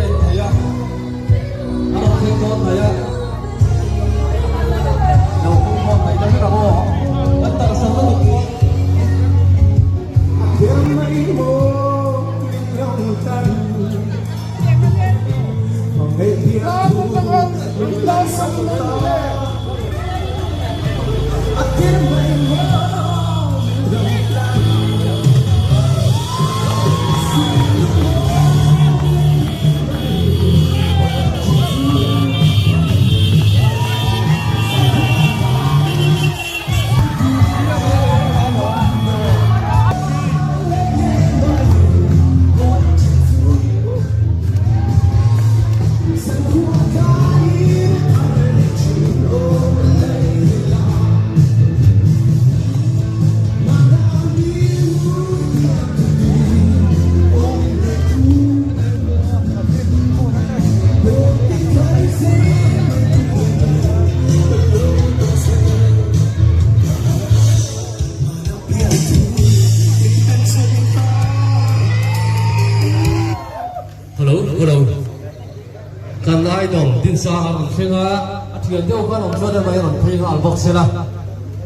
en thaya ano thing ton thaya no kum mon thai ta ra bo an ta sa ma ni kem mai mo yang tan phong ei dia tu la sa ta kem mai mo kan ai dong din sa ang thinga athian deuh kan om chuan mai ron phei al box sela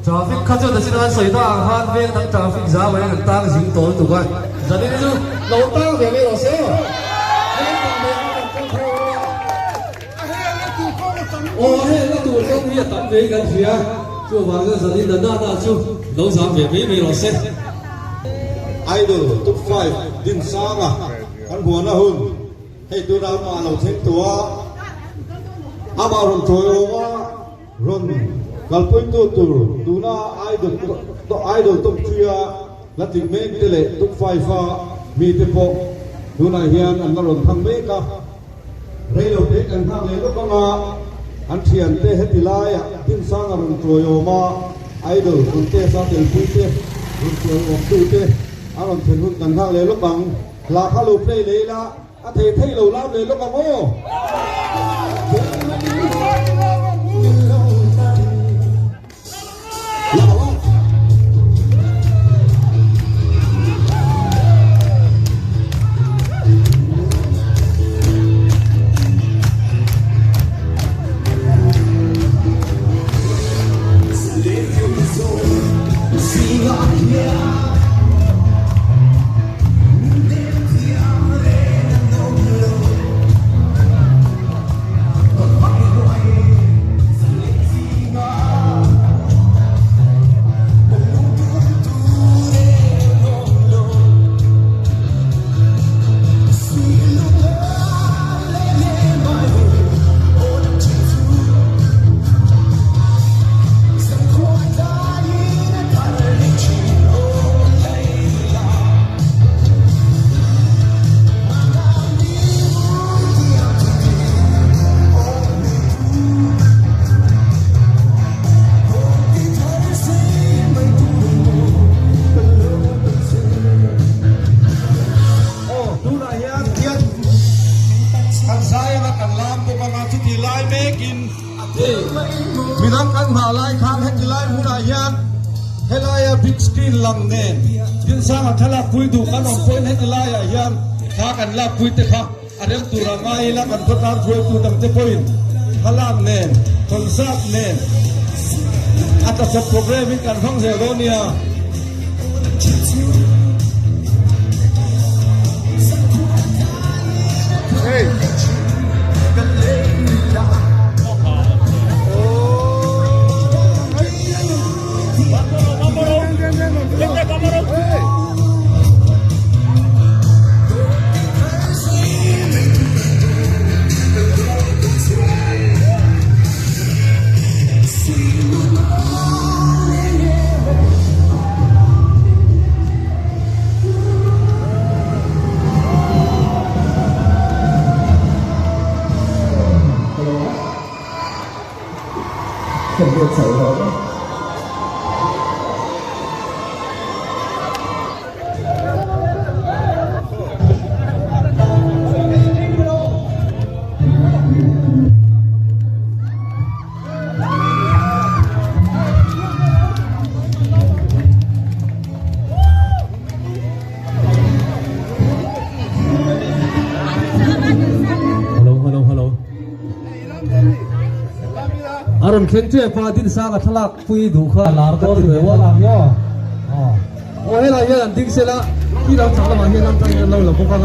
traffic kha chu da sin han soi da ang han veng dang traffic za mai an tang jing tol tu kan zanin chu lo tang ve ve ro se o he la tu kong hi tan ve kan thia chu wa ga zanin da da chu lo za ve ve ro se idol top 5 din sa nga kan buana hun hey tu na ma lo thek tua ama ron toyo wa ron galpoin tu na idol top 3 la tik mek tele top 5 fa mi te po tu na hian an ron thang me ka reilo te kan thang le lo ka ma an thian te hetilai tin sang ron toyo ma idol kun te sa tel pu te kun te ok tu te aron thun hun kan thang le lo bang la kha lo play le la a thei thei lo la le lo ka mo minang kan malai khang hetilai muna yan helaya big screen lang nen din sang thala pui du kan om point hetilaya yan kha kan la pui te kha adem turangai la kan kotar pui tu dam te point halam nen konsap nen ata sa programming kan hong zeronia hey Không được xảy ra ron khen che pa din sa ka thalak pui du kha lar ko ti wa lam yo o he la ye an ding se la ki lam chang la ma he lam tang lo lo ko ka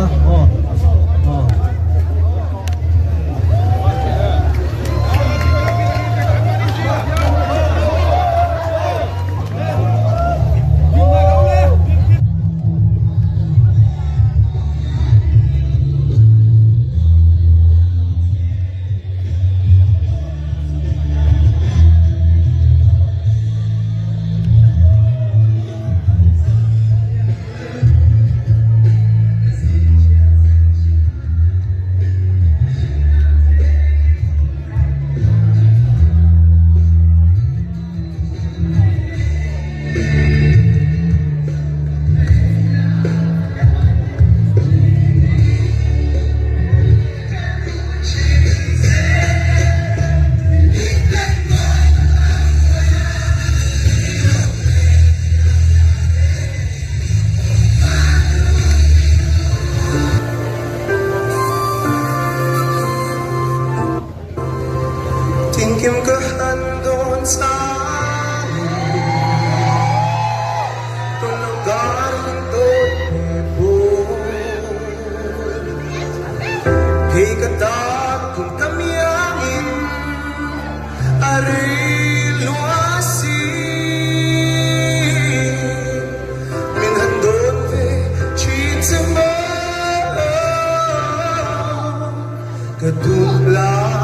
Kim ka handon sa kung lugar doon po kay katak kung kamyangin ariluasi min handon pe chitsama kaduplay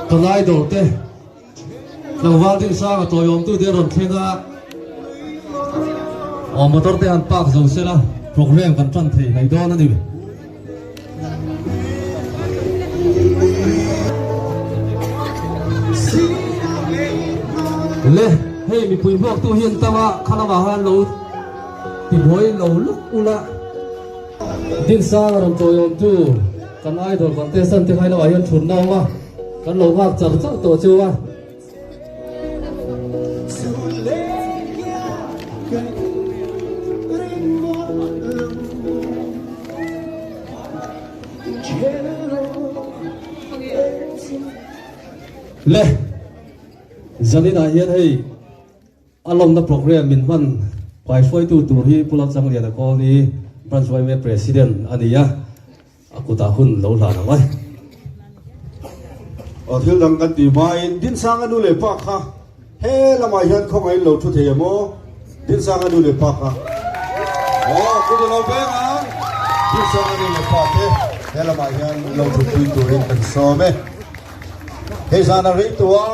Tonai do te nang wal din sa ka toyom tu de ron khenga o motor te an pak zo se la program kan tran the nei do na ni le hey mi pui phok tu hian tawa khalawa han lo ti boi lo luk ula din sang ram toyom tu kan idol contestant te khai lo hian thun naw wa kan lo ngak chak chak to chu wa le zanina hian hei alom na program min man pai foi tu tur hi pulak chang lian ko ni branchway me president ania akuta hun lo la na wai thil dang kan ti mai din sang anu le pa kha he lama hian khong ai lo thu the mo din sang anu le pa kha ku lo be nga din sang anu le pa te he lama hian lo thu tu rin kan so me he sana ri tua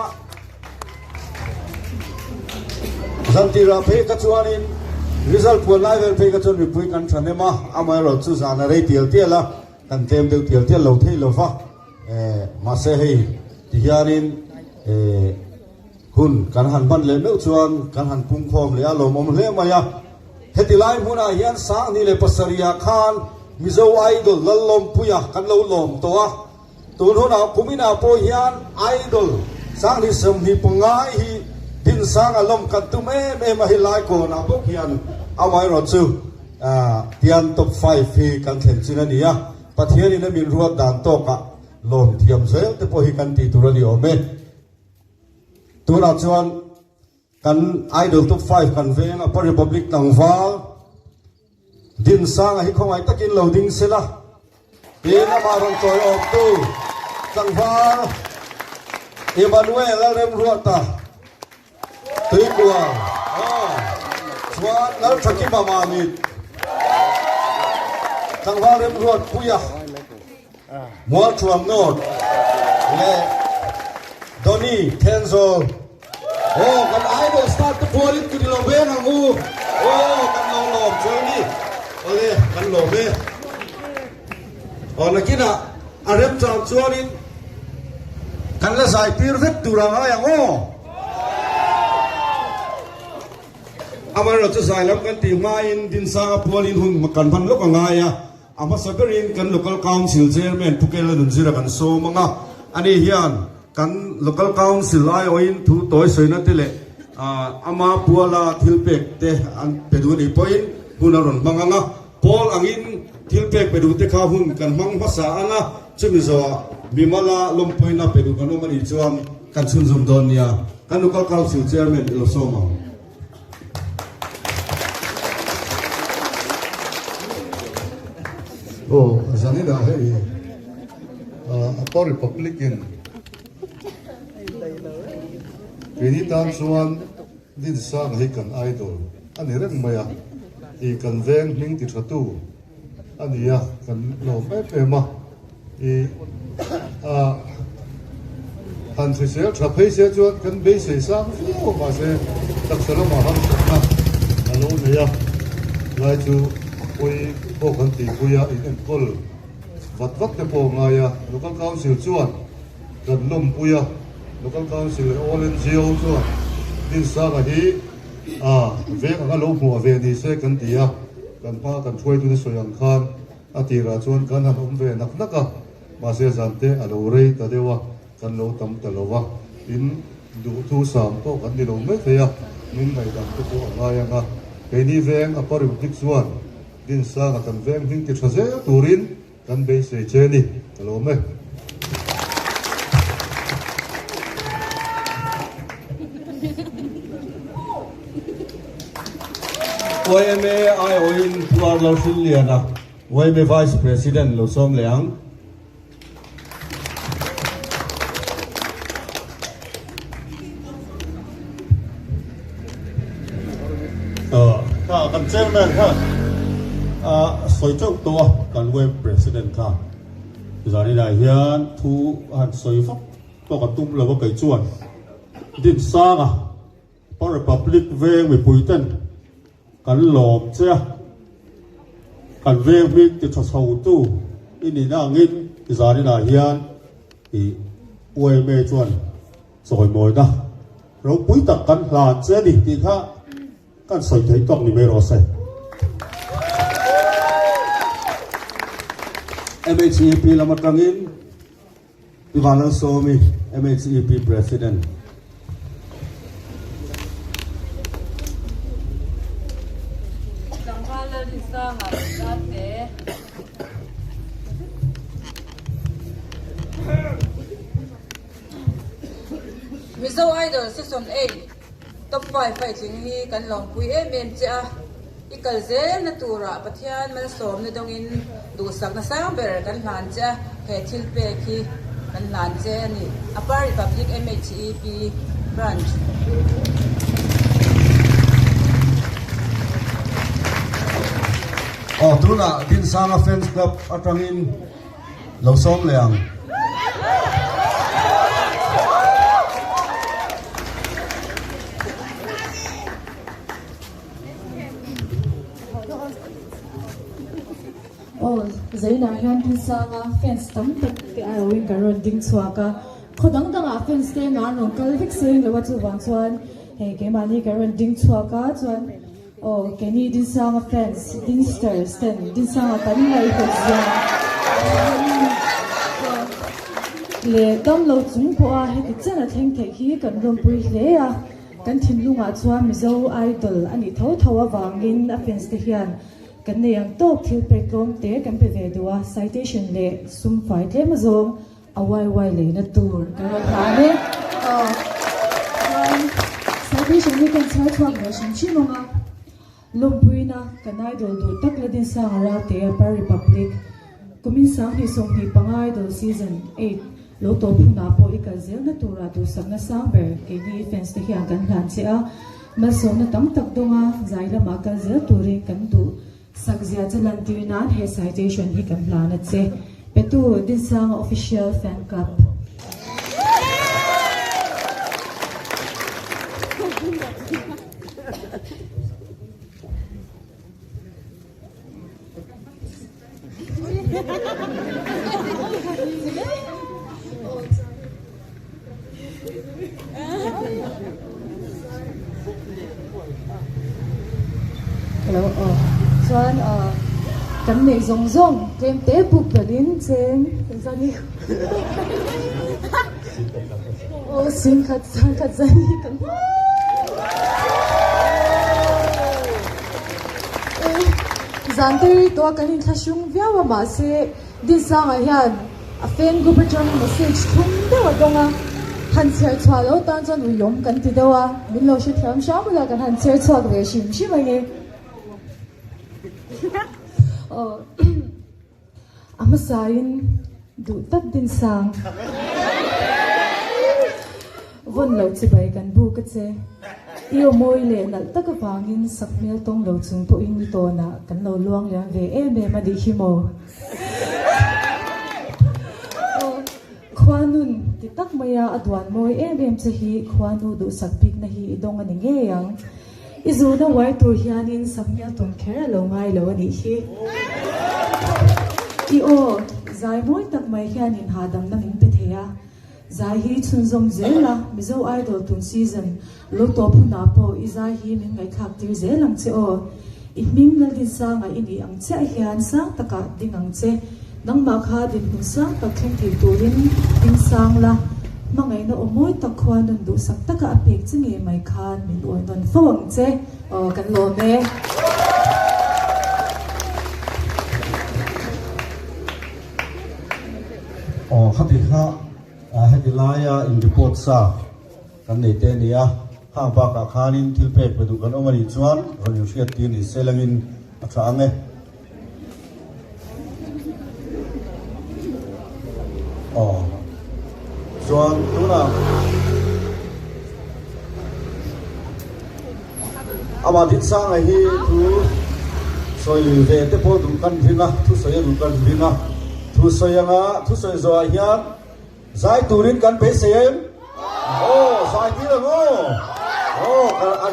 Zantira phe ka chuanin result pu live phe ka chun mi pui kan thane ma amai ro chu sana rei tial tiala kan tem deu tial tial lo thei lo fa ma se hei ti hianin hun kan han ban le meu chuan kan han pung khom le a lo mom hle ma ya heti lai huna hian sa ni le pasaria khan mizo idol lalom puya kan lo lom to a tun huna kumina po hian idol sang ni som ni pungai hi din sang alom kan tu me ma hi lai ko na bok hian amai ro chu tian top 5 hi kan thlen chin ania pathian in min ruat dan to ka lom thiam zel te po hi kan ti turani ome tuna chuan kan idol top 5 kan veng a republic tangwal din sang hi khongai takin loading sela ina maron toy op tu tangwal Emmanuel rem ruata tui bua chuan lar thaki mama ni tangwal rem ruat puya mo chuam not le Doni Kenzo kan idol start to polit ku dilo be na mu kan lo lom choni ole kan lo be nakina arem cham chuanin kan la sai perfect durang ayang amar ro sai lam kan ti main din sa polin hun makan ban lok angaya ama saberin kan local council chairman pukel nun zira kan so manga ani hian kan local council ai oin thu toy soina tele ama puala thilpek te an peduni point hunaron manganga pol angin thilpek pedu te kha hun kan mang basa anga chumizo bimala lompoina pedu kanu mani chuan kan chun zum don nia kan local council chairman lo soma zanida hei Apple Republican Kini tan chuan din sang hei kan idol ani reng maya I kan veng ning ti thatu ani ya kan lo pe ma han se thapei se chuan kan be se sang fu ma se tak sala ma ham na alo ne ya lai chu oi po kan ti puya in kol vat te po nga ya local council chuan kan lom puya local council all NGO chuan din sa ga hi ve ka lo mu ve ni se kan ti ya kan pa kan thoi tu so yang khan atira chuan kan ham ve nak naka ma se zante alo rei ta dewa kan lo tam ta lo wa in du tu sam to kan ni lo me te ya min mai dam tu ko nga ya nga ke ni veng a par dik chuan din sa ga kan veng hing ti thaze turin kan be se che ni ta lo me OMA ai oin puar lo siliana OMA vice president lo som leang kan chairman ha soi chok to kan web president ka zani da hian thu han soi fak to ka tum lo kai chuan din sanga for republic ve mi puiten kan lom che kan ve mi ti thau tu ini na ngin zani da hian I OMA chuan soi moi da เราปุ้ยตักกันหลาเจดิที่ข้ากันใส่ใจต้องนี่ไม่รอใส่ MHEP ละมาตั้งอินดิวานันโซมี MHEP President Mizo Idol Season 8 Top 5 Fighting hi kan long pui em cha ikal ze natura pathian mal som na dongin du sak na sang ber kan hlan cha he thil pe ki kan hlan che ni Upper Republic MHEP branch tuna din sanga fans club atangin lo som leang Zaina hian tin sanga fans tam tak te ai wing karon ding chuaka khodang danga fans te nga rong kal hik sing lewa chu wang chuan he ke mani karon ding chuaka chuan ke ni din sanga fans din stars ten din sanga tan ngai ko zia le dam lo chung po a he ti chana theng the hi kan rom pui hle a kan thim lunga chuan Mizo Idol ani tho thawa wangin a fans te hian kan ne yang top thil pe kom te kan pe ve duwa citation le sum fai the ma zong awai wai le na tur kan ha ne citation ni kan chai thwa ga shin chi monga lompuina kan idol du tak le din sang ra te Upper Republic kumin sang ni song ni pangai do season 8 lo to phuna po ikal zel na tura du sang na sang ber ke ni fans te hian kan han che a ma som na tam tak donga zaila ma ka zel turi kan du Sakzia Jalan Tuinan he citation hi kan planet se petu din sang official fan club Hello chuan kan nei zong zong tlem te buk balin chen zani sin khat zani kan zanteri to kan in thashung viawa ma se din sanga hian a fan guberton message thum dewa donga han cher chwalo tan chan uyom kan ti dewa min lo shi thiam sha bula kan han cher chwak ve shim shi mai nge amasain du tab din sang von lo chi bai kan bu ka che iyo moi le nal tak wangin sakmel tong lo chung po in to na kan lo luang liang ve me ma di hi mo khwanun ti tak maya adwan moi em che hi khwanu du sakpik na hi idong ani nge yang izuna wai tur hianin sakmel tong khera lo ngai lo ani hi zai moi tak mai hianin hadam na min petheya zai hi chunzom zela Mizo Idol tun season lo to phuna po izai hi min ngai khak tir zelang che i ming na din sanga ini ang che hian sang taka dingang che nang ma kha din hun sang tak theng thi turin din sang la mangai na omoi tak khwanun du sak taka apek chinge mai khan min oi don fawang che kan lo me khati kha heti laya in report sa kan nei te nia ha ba ka khanin thil pe pe du kan omani chuan ron yu hriat tin i selangin atha ange chuan tuna ama din sang hi thu soi ve te po du kan vinga thu soi du kan vinga thu soyanga thu soy zo hian zai turin kan pe sem zai ti lo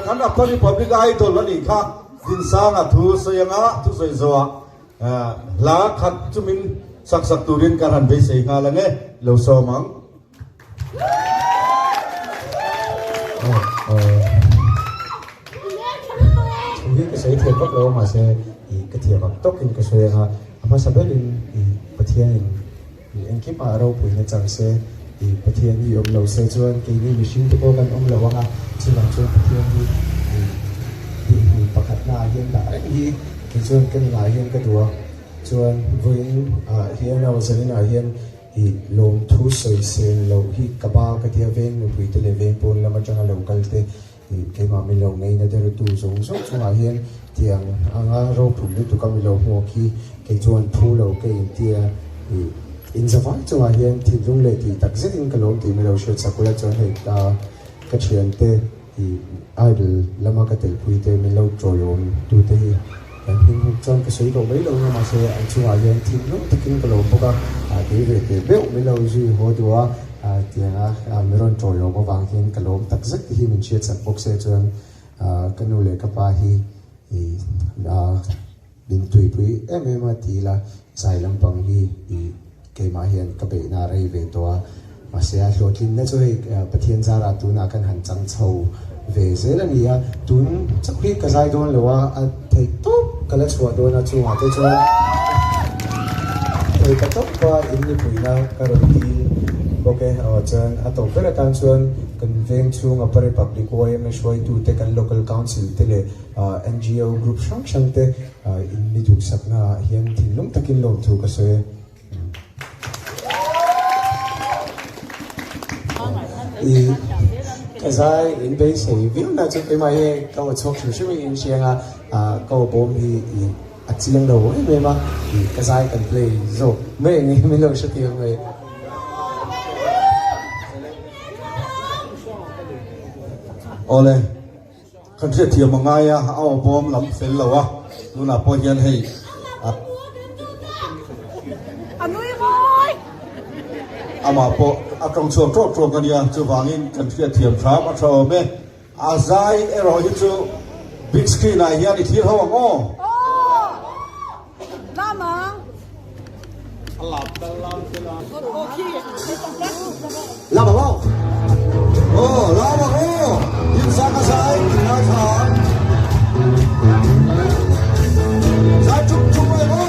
kan Upper Republic Idol la ni kha din sanga thu soyanga thu soy zo la khat chumin sak turin kan han be sei nga la nge lo so mang Hindi kasi ithebak lo mase kathiabak tokin kasoya ama sabelin pathian engkim araw pui na changse pathian ni om lo se chuan ke ni machine to ko kan om lo wa chilang chuan pathian ni pakhat na hian da hi ke chuan kan la hian ka duwa chuan voin hian au zalina hian lom thu soi sen lo hi kaba ka tia ven mu pui te le ven pon lama changa local te ke ma mi lo ngai na der tu zong so chunga hian tiang anga ro phu lu tu ka mi lo ho ki ke chuan thu lo ke tia in zawai chunga hian thi lung le ti tak zet in kalom ti mi lo sho chakula chuan he ta ka thian te idol lama ka tel pui te mi lo troyon tu te kan hin chuan ka sei lo mai lo ma se an chunga hian thi lung takin kalom boka de ve te be mi lo ji ho duwa tianga meron troyo ko wang hin kalom tak zet hi min che chak bok se chuan kanu le ka pa hi bin tui pui ma ti la sai lampang hi ke ma hian ka be na rei ve to ma se a hlotin na choi pathian zara tu na kan han chang chho ve se la nia tun chakhi ka zai don lo wa a thei to kala chwa do na chunga te chwa thei ka to pa in ni pui na ka ro ti okay chan ato pera tan chuan kan veng chung apare public way me shoi tu te kan local council te le NGO group shang te in ni du sakna hian thinlung takin lo thu ka se kazai in base view na chu mai ka chok chu shi in sianga ka bom hi achiang lo me ma kazai kan play zo me ni me lo shati me ole kan the thiam mangai a aw bom lam fel lo wa nuna po hian hei anui moi ama po akong chuak tro kan ya chu wangin kan the thiam thra ma tho me azai ero hi chu big screen a hian i thir ho ngo lama lama wow lama in sa ka sai na tha sa chuk chuk ai mo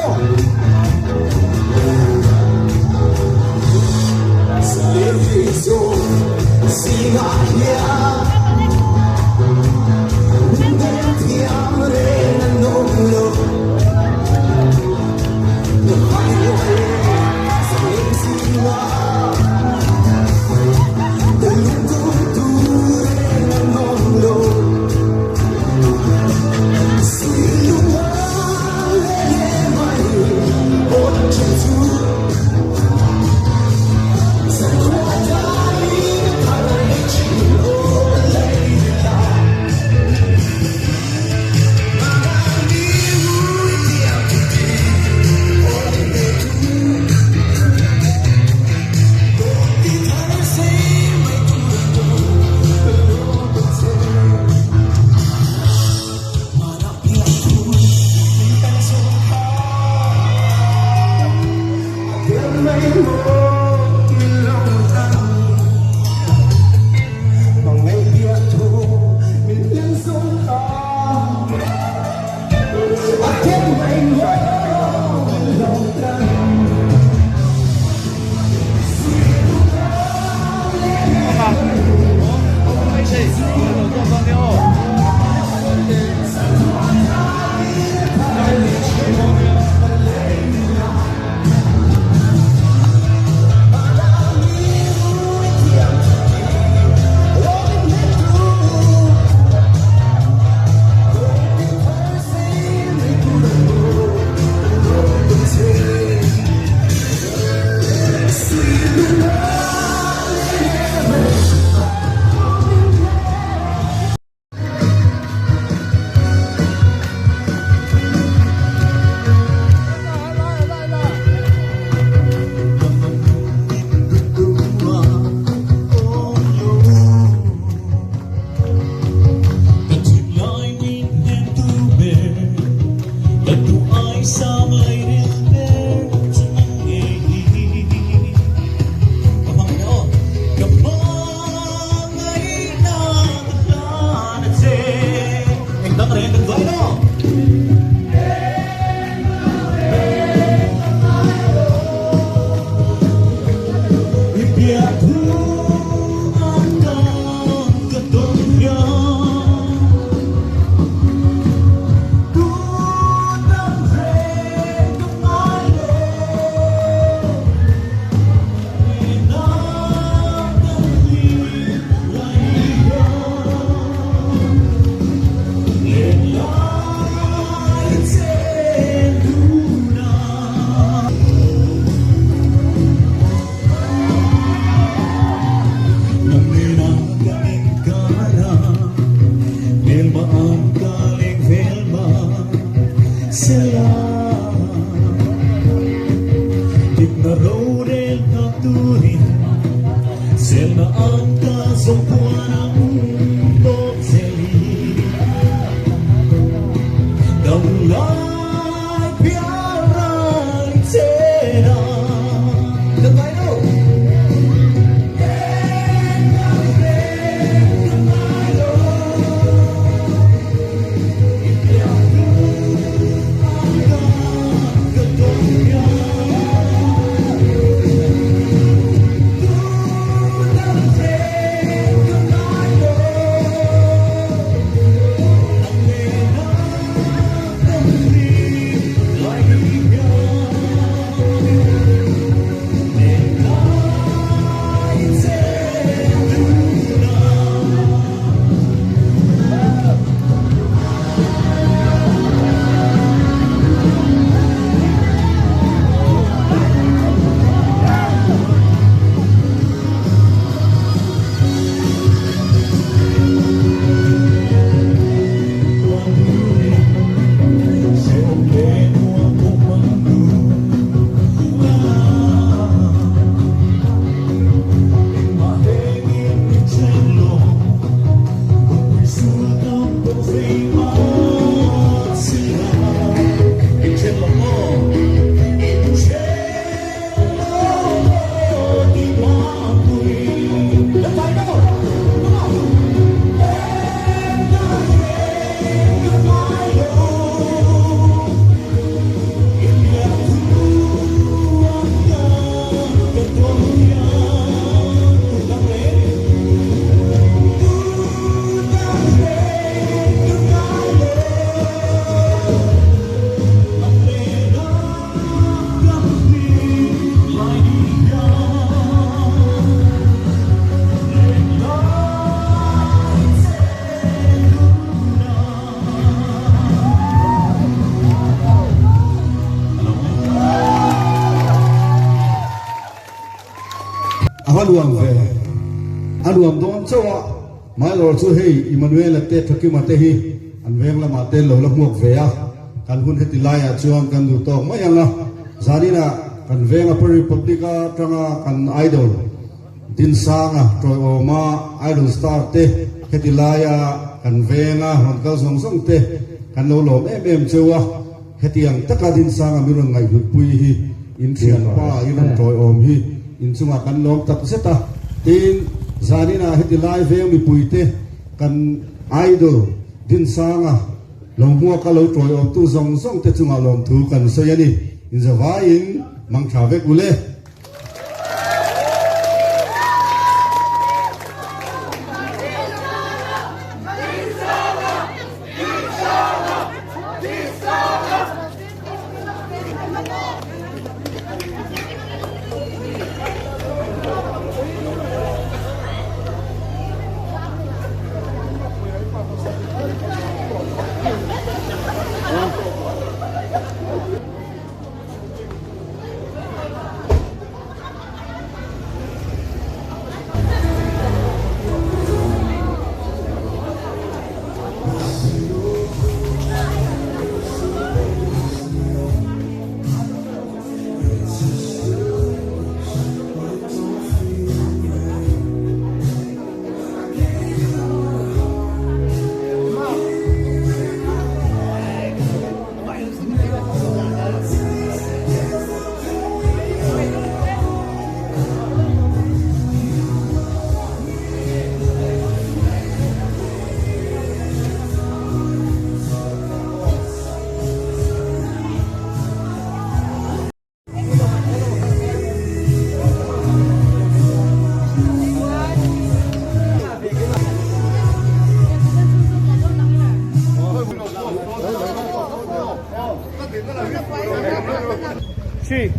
aluang ve aluam dom chawa mai lor chu hei Emmanuel te thakima te hi an veng lama te lo la muak ve a kan hun heti laya chuang kan du tok mai anga zanina kan venga per republica tanga kan idol din sanga troi oma idol star te heti laya kan venga hon kal song song te kan lo lo em chuwa heti ang taka din sanga mirong ngai hut pui hi in thian pa in troi om hi in chunga kan lom tak seta tin zanina heti lai ve mi puite kan idol din sanga lom mua ka lo troi om tu zong zong te chunga lom thu kan soyani in zawain mang thave kule 3